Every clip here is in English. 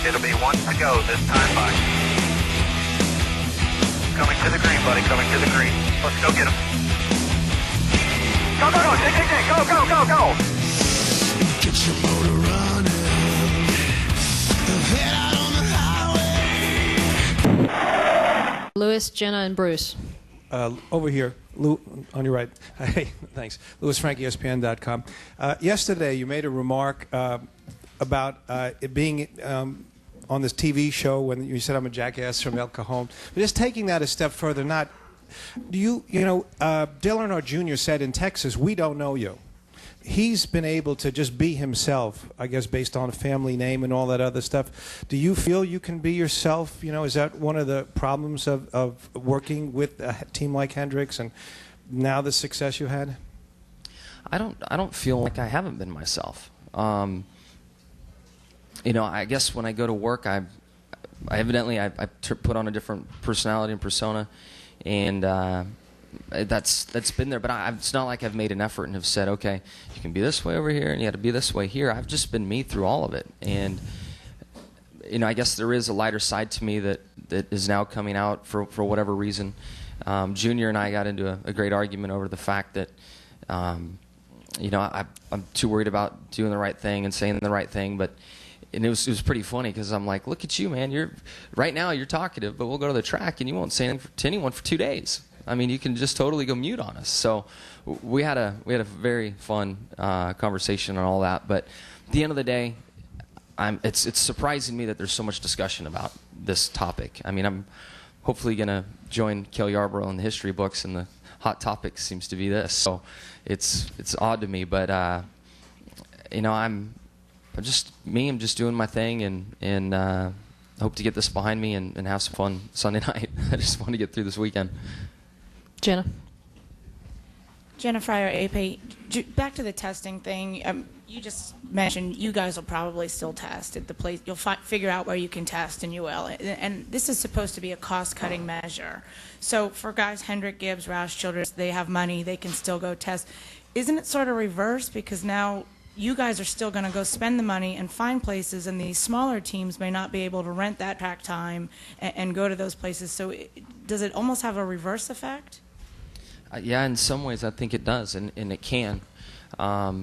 It'll be one to go this time by. Coming to the green, buddy, coming to the green. Let's go get him. Go, go, go, go, go, go, go. Get your motor running. Head out on the highway. Lewis, Jenna, and Bruce. Over here, Lou, on your right. Hey, thanks. Louis Frank, ESPN.com. Yesterday, you made a remark about it being on this TV show when you said I'm a jackass from El Cajon. But just taking that a step further, Dillon Jr. said in Texas, we don't know you. He's been able to just be himself, I guess, based on a family name and all that other stuff. Do you feel you can be yourself? You know, is that one of the problems of working with a team like Hendricks and now the success you had? I don't feel like I haven't been myself. I guess when I go to work, I put on a different personality and persona, and that's been there. But it's not like I've made an effort and have said, okay, you can be this way over here and you got to be this way here. I've just been me through all of it, and I guess there is a lighter side to me that is now coming out for whatever reason. Junior and I got into a great argument over the fact that I'm too worried about doing the right thing and saying the right thing, and it was pretty funny because I'm like, look at you, man. Right now you're talkative, but we'll go to the track and you won't say anything to anyone for 2 days. I mean, you can just totally go mute on us. So we had a very fun conversation on all that. But at the end of the day, it's surprising me that there's so much discussion about this topic. I mean, I'm hopefully going to join Kel Yarborough in the history books, and the hot topic seems to be this. So it's odd to me, but I'm just me. I'm just doing my thing, and hope to get this behind me and have some fun Sunday night. I just want to get through this weekend. Jenna. Jenna Fryer, AP. Back to the testing thing. You just mentioned you guys will probably still test at the place. You'll figure out where you can test, and you will. And this is supposed to be a cost-cutting measure. So for guys, Hendrick, Gibbs, Roush, Childress, they have money. They can still go test. Isn't it sort of reverse? Because now you guys are still going to go spend the money and find places, and these smaller teams may not be able to rent that track time and go to those places. So does it almost have a reverse effect? Yeah, in some ways I think it does, and it can. At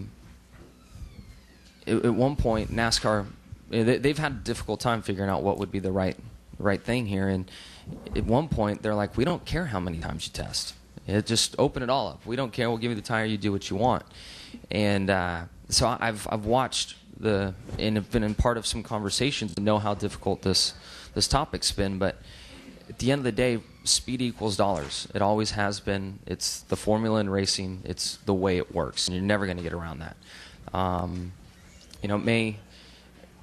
one point, NASCAR, they've had a difficult time figuring out what would be the right thing here. And at one point, they're like, we don't care how many times you test. Just open it all up. We don't care. We'll give you the tire. You do what you want. And so I've watched and have been in part of some conversations and know how difficult this topic's been. But at the end of the day, speed equals dollars. It always has been. It's the formula in racing. It's the way it works, and you're never going to get around that.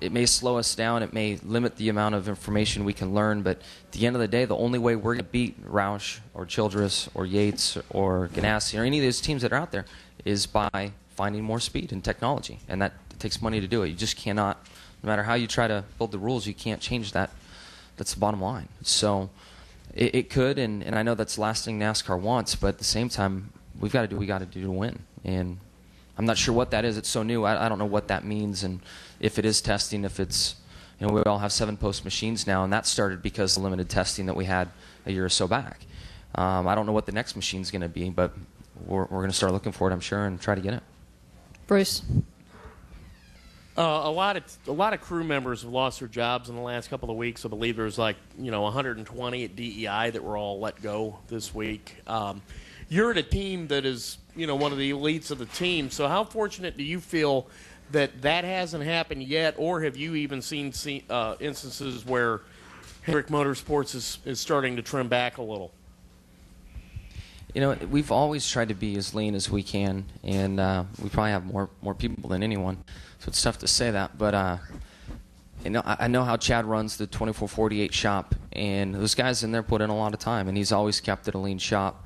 It may slow us down. It may limit the amount of information we can learn. But at the end of the day, the only way we're going to beat Roush or Childress or Yates or Ganassi or any of those teams that are out there is by finding more speed and technology, and that takes money to do it. You just cannot, no matter how you try to build the rules, you can't change that. That's the bottom line. So it could, and I know that's the last thing NASCAR wants, but at the same time, we've got to do what we got to do to win. And I'm not sure what that is. It's so new. I don't know what that means, and if it is testing, if it's, we all have 7-post machines now, and that started because of the limited testing that we had a year or so back. I don't know what the next machine's going to be, but we're going to start looking for it, I'm sure, and try to get it. Bruce. A lot of crew members have lost their jobs in the last couple of weeks. I believe there's 120 at DEI that were all let go this week. You're at a team that is, one of the elites of the team. So how fortunate do you feel that hasn't happened yet, or have you even seen instances where Hendrick Motorsports is starting to trim back a little? We've always tried to be as lean as we can, and we probably have more people than anyone. So it's tough to say that, but I know how Chad runs the 24/48 shop, and those guys in there put in a lot of time, and he's always kept it a lean shop.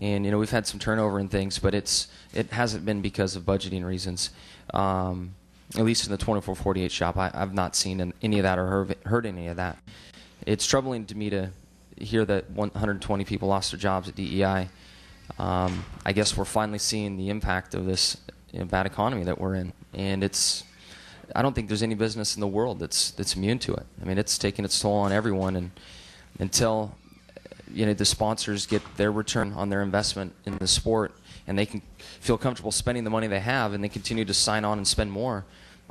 And we've had some turnover and things, but it hasn't been because of budgeting reasons. At least in the 24/48 shop, I've not seen any of that or heard any of that. It's troubling to me to hear that 120 people lost their jobs at DEI. I guess we're finally seeing the impact of this bad economy that we're in, and it's I don't think there's any business in the world that's immune to it. I mean, it's taking its toll on everyone, and until the sponsors get their return on their investment in the sport, and they can feel comfortable spending the money they have, and they continue to sign on and spend more,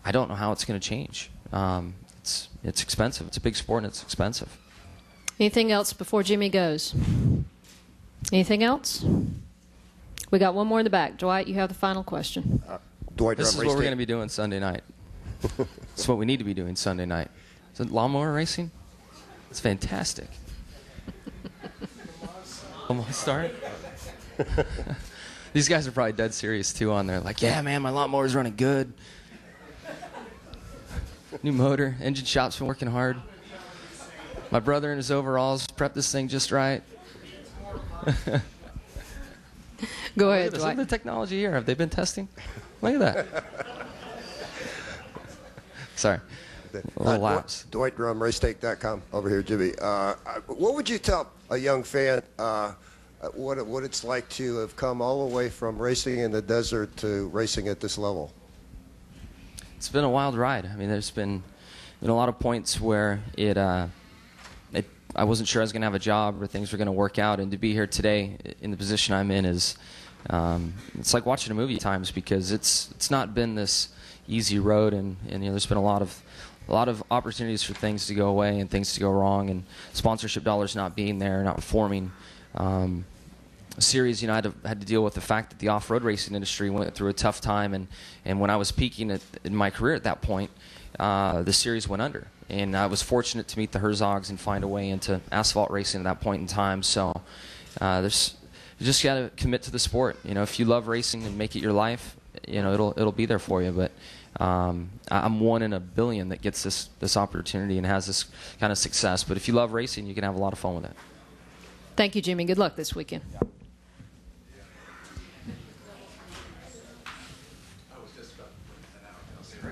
I don't know how it's going to change. It's expensive. It's a big sport, and it's expensive. Anything else before Jimmy goes? Anything else? We got one more in the back. Dwight, you have the final question. Dwight, This is what we're going to be doing Sunday night. It's what we need to be doing Sunday night. Is it lawnmower racing? It's fantastic. Almost start. These guys are probably dead serious too on there. Like, yeah, man, my lawnmower's running good. New motor, engine shop's been working hard. My brother in his overalls prepped this thing just right. Go ahead, Look Dwight. at the technology here. Have they been testing? Look at that. Sorry. A little lapse. Dwight Drum, racetake.com. Over here, Jimmy. What would you tell a young fan what it's like to have come all the way from racing in the desert to racing at this level? It's been a wild ride. I mean, there's been a lot of points where I wasn't sure I was going to have a job or things were going to work out, and to be here today in the position I'm in is it's like watching a movie at times, because it's not been this easy road, and there's been a lot of opportunities for things to go away and things to go wrong, and sponsorship dollars not being there, not forming. Series, I had to deal with the fact that the off-road racing industry went through a tough time, and when I was peaking in my career at that point, the series went under, and I was fortunate to meet the Herzogs and find a way into asphalt racing at that point in time. So you just got to commit to the sport. If you love racing and make it your life, it'll be there for you. But I'm one in a billion that gets this opportunity and has this kind of success. But if you love racing, you can have a lot of fun with it. Thank you, Jimmy. Good luck this weekend.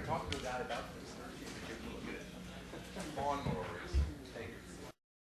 Talk to a guy about this. Lawnmower race.